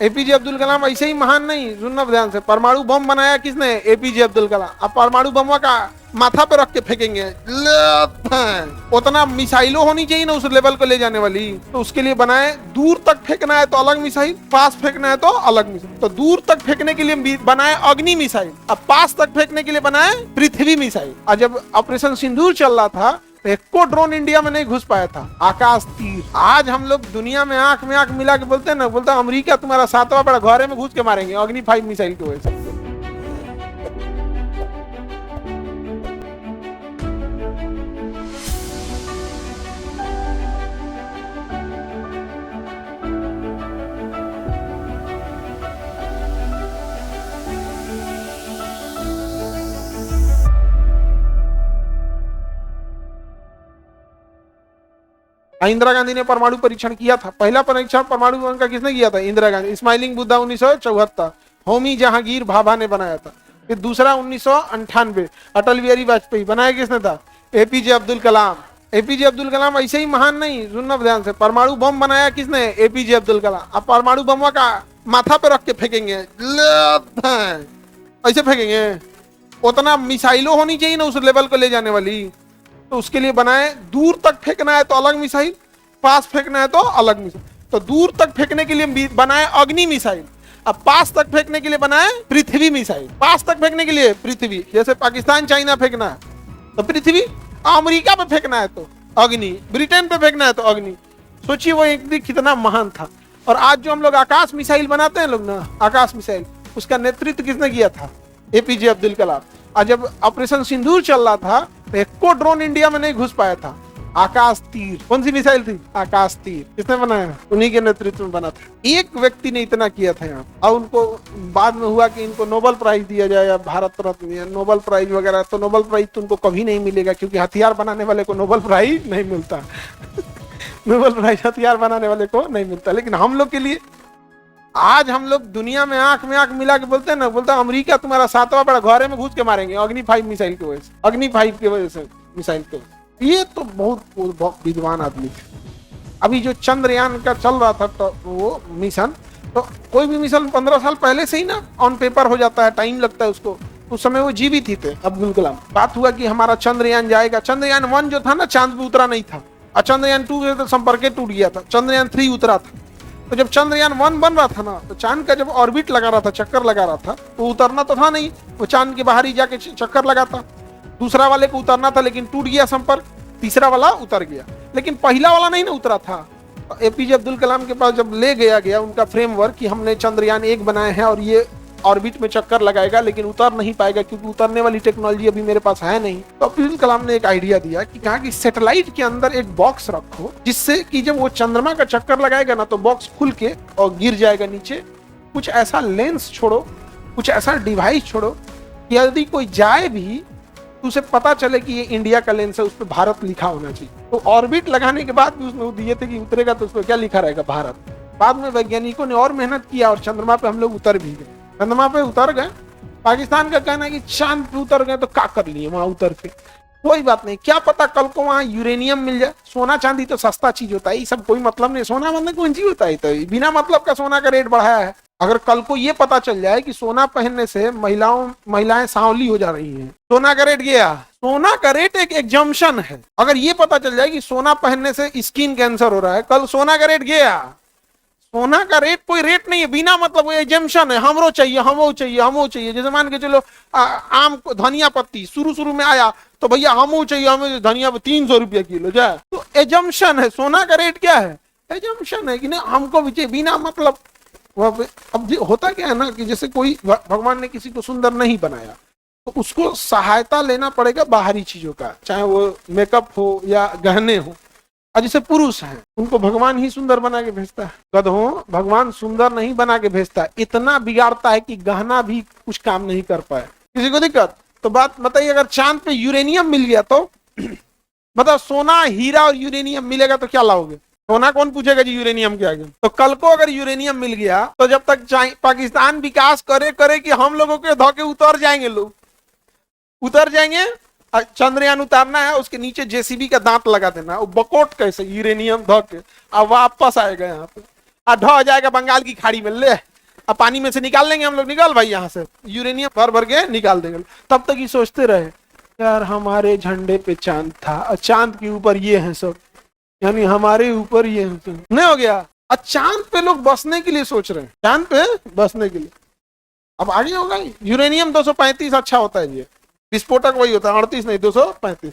APJ Abdul Kalam ऐसे ही महान नहीं, सुनना ध्यान से। परमाणु बम बनाया किसने? एपीजे अब्दुल कलाम। अब परमाणु बम का माथा पे रख के फेंकेंगे, उतना मिसाइलों होनी चाहिए ना उस लेवल को ले जाने वाली, तो उसके लिए बनाए। दूर तक फेंकना है तो अलग मिसाइल, पास फेंकना है तो अलग मिसाइल। तो दूर तक फेंकने के लिए बनाए अग्नि मिसाइल, अब पास तक फेंकने के लिए बनाए पृथ्वी मिसाइल। और जब ऑपरेशन सिंदूर चल रहा था एक को ड्रोन इंडिया में नहीं घुस पाया था, आकाश तीर। आज हम लोग दुनिया में आंख मिला के बोलते हैं ना, बोलते हैं अमेरिका तुम्हारा सातवां बड़ा घरे में घुस के मारेंगे अग्नि 5 मिसाइल की वजह से। इंदिरा गांधी ने परमाणु परीक्षण किया था। पहला परीक्षण परमाणु बम का किसने किया था? इंदिरा गांधी। स्माइलिंग बुद्धा 1974, होमी जहांगीर भाभा ने बनाया था। फिर दूसरा 1998 अटल बिहारी वाजपेयी। बनाया किसने था? एपीजे अब्दुल कलाम। एपीजे अब्दुल कलाम ऐसे ही महान नहीं, सुनना ध्यान से। परमाणु बम बनाया किसने? एपीजे अब्दुल कलाम। अब परमाणु बम का माथा पे रख के फेंकेंगे, ऐसे फेंकेंगे, उतना मिसाइलों होनी चाहिए ना उस लेवल को ले जाने वाली, तो उसके लिए बनाए। दूर तक फेंकना है तो अलग मिसाइल, पास फेंकना है तो अलग मिसाइल। तो दूर तक फेंकने के लिए बनाए अग्नि मिसाइल, अब पास तक फेंकने के लिए बनाए पृथ्वी मिसाइल। पास तक फेंकने के लिए पृथ्वी, जैसे पाकिस्तान चाइना फेंकना है तो पृथ्वी, अमेरिका पे फेंकना है तो अग्नि, ब्रिटेन पे फेंकना है तो अग्नि। सोचिए वो एक दिन कितना महान था। और आज जो हम लोग आकाश मिसाइल बनाते हैं लोग ना, आकाश मिसाइल, उसका नेतृत्व किसने किया था? एपीजे अब्दुल कलाम। और जब ऑपरेशन सिंदूर चल रहा था एक को ड्रोन इंडिया में नहीं घुस पाया था, आकाश तीर। कौन सी मिसाइल थी? आकाश तीर। किसने बनाया? उन्हीं के नेतृत्व में बना था। एक व्यक्ति ने इतना किया था यहाँ, और उनको बाद में हुआ कि इनको नोबेल प्राइज दिया जाए या भारत रत्न या नोबेल प्राइज वगैरह। तो नोबेल प्राइज तो उनको कभी नहीं मिलेगा, क्योंकि हथियार बनाने वाले को नोबेल प्राइज नहीं मिलता। नोबेल प्राइज हथियार बनाने वाले को नहीं मिलता। लेकिन हम लोग के लिए आज हम लोग दुनिया में आंख मिला के बोलते हैं ना, बोलते हैं अमेरिका तुम्हारा सातवां बड़ा घरे में घुस के मारेंगे अग्नि 5 मिसाइल की वजह से, अग्नि 5 की वजह से मिसाइल के। ये तो बहुत विद्वान आदमी थे। अभी जो चंद्रयान का चल रहा था तो वो मिशन, तो कोई भी मिशन 15 साल पहले से ही ना ऑन पेपर हो जाता है, टाइम लगता है उसको। उस समय वो जीवित ही थे अब्दुल कलाम। बात हुआ कि हमारा चंद्रयान जाएगा। चंद्रयान 1 जो था ना चांद पे उतरा नहीं था, और चंद्रयान 2 तो संपर्क टूट गया था। चंद्रयान 3 उतरा था। तो जब चंद्रयान 1 बन रहा था ना, तो चांद का जब ऑर्बिट लगा रहा था, चक्कर लगा रहा था, तो उतरना तो था नहीं, वो चांद के बाहर ही जाके चक्कर लगाता। दूसरा वाले को उतरना था लेकिन टूट गया संपर्क, तीसरा वाला उतर गया, लेकिन पहला वाला नहीं ना उतरा था। एपीजे अब्दुल कलाम के पास जब ले गया उनका फ्रेमवर्क कि हमने चंद्रयान 1 बनाए हैं और ये ऑर्बिट में चक्कर लगाएगा लेकिन उतर नहीं पाएगा क्योंकि उतरने वाली टेक्नोलॉजी अभी मेरे पास है नहीं। तो अब्दुल कलाम ने एक आइडिया दिया कि कहा कि सैटेलाइट के अंदर एक बॉक्स रखो, जिससे कि जब वो चंद्रमा का चक्कर लगाएगा ना तो बॉक्स खुल के और गिर जाएगा नीचे। कुछ ऐसा लेंस छोड़ो, कुछ ऐसा डिवाइस छोड़ो कि यदि कोई जाए भी तो उसे पता चले कि ये इंडिया का लेंस है, उस पर भारत लिखा होना चाहिए। तो ऑर्बिट लगाने के बाद भी उसमें दिए थे कि उतरेगा तो उस पर क्या लिखा रहेगा? भारत। बाद में वैज्ञानिकों ने और मेहनत किया और चंद्रमा पे हम लोग उतर भी गए। चंद्रमा पे उतर गए। पाकिस्तान का कहना है कि चांद पे उतर गए तो क्या कर लिए वहां उतर के, कोई बात नहीं, क्या पता कल को वहां यूरेनियम मिल जाए। सोना चांदी तो सस्ता चीज होता है, ये सब कोई मतलब नहीं। सोना मतलब कौन चीज होता है? तो बिना मतलब का सोना का रेट बढ़ाया है। अगर कल को ये पता चल जाए कि सोना पहनने से महिलाएं सांवली हो जा रही हैं, सोना का रेट गया। सोना का रेट एक एग्जम्पशन है। अगर ये पता चल जाए कि सोना पहनने से स्किन कैंसर हो रहा है, कल सोना का रेट गया। सोना का रेट कोई रेट नहीं है, बिना मतलब एजम्पशन है। हमरो चाहिए, हमो चाहिए, हमो चाहिए। जैसे मान के चलो आम धनिया पत्ती शुरू में आया तो भैया हमो चाहिए, हमें धनिया 300 रुपया किलो जाए, तो एजम्पशन है। सोना का रेट क्या है? एजम्पशन है कि नहीं, हमको भी चाहिए बिना मतलब। अब होता क्या है ना कि जैसे कोई भगवान ने किसी को सुंदर नहीं बनाया तो उसको सहायता लेना पड़ेगा बाहरी चीजों का, चाहे वो मेकअप हो या गहने हो। और जैसे पुरुष हैं उनको भगवान ही सुंदर बना के भेजता है। गधों भगवान सुंदर नहीं बना के भेजता है, इतना बिगाड़ता है कि गहना भी कुछ काम नहीं कर पाए। किसी को दिक्कत? तो बात बताइए, अगर चांद पे यूरेनियम मिल गया तो मतलब सोना हीरा और यूरेनियम मिलेगा तो क्या लाओगे? सोना कौन पूछेगा जी यूरेनियम के आगे? तो कल को अगर यूरेनियम मिल गया तो जब तक पाकिस्तान विकास करे कि हम लोगों के धोखे उतर जाएंगे, लोग उतर जाएंगे। चंद्रयान उतारना है, उसके नीचे जेसीबी का दांत लगा देना, वो बकोट कैसे यूरेनियम धो के अब वापस आएगा यहाँ पे। ढो हो जाएगा बंगाल की खाड़ी में, ले अब पानी में से निकाल लेंगे हम लोग, निकाल भाई यहाँ से यूरेनियम भर भर के निकाल देंगे। तब तक ये सोचते रहे यार हमारे झंडे पे चांद था और चांद के ऊपर ये है सब, यानी हमारे ऊपर ये है सब। नहीं हो गया, अब चांद पे लोग बसने के लिए सोच रहे हैं, चांद पे बसने के लिए। अब आगे होगा यूरेनियम 235 अच्छा होता है, ये विस्फोटक वही होता है 38 नहीं 235।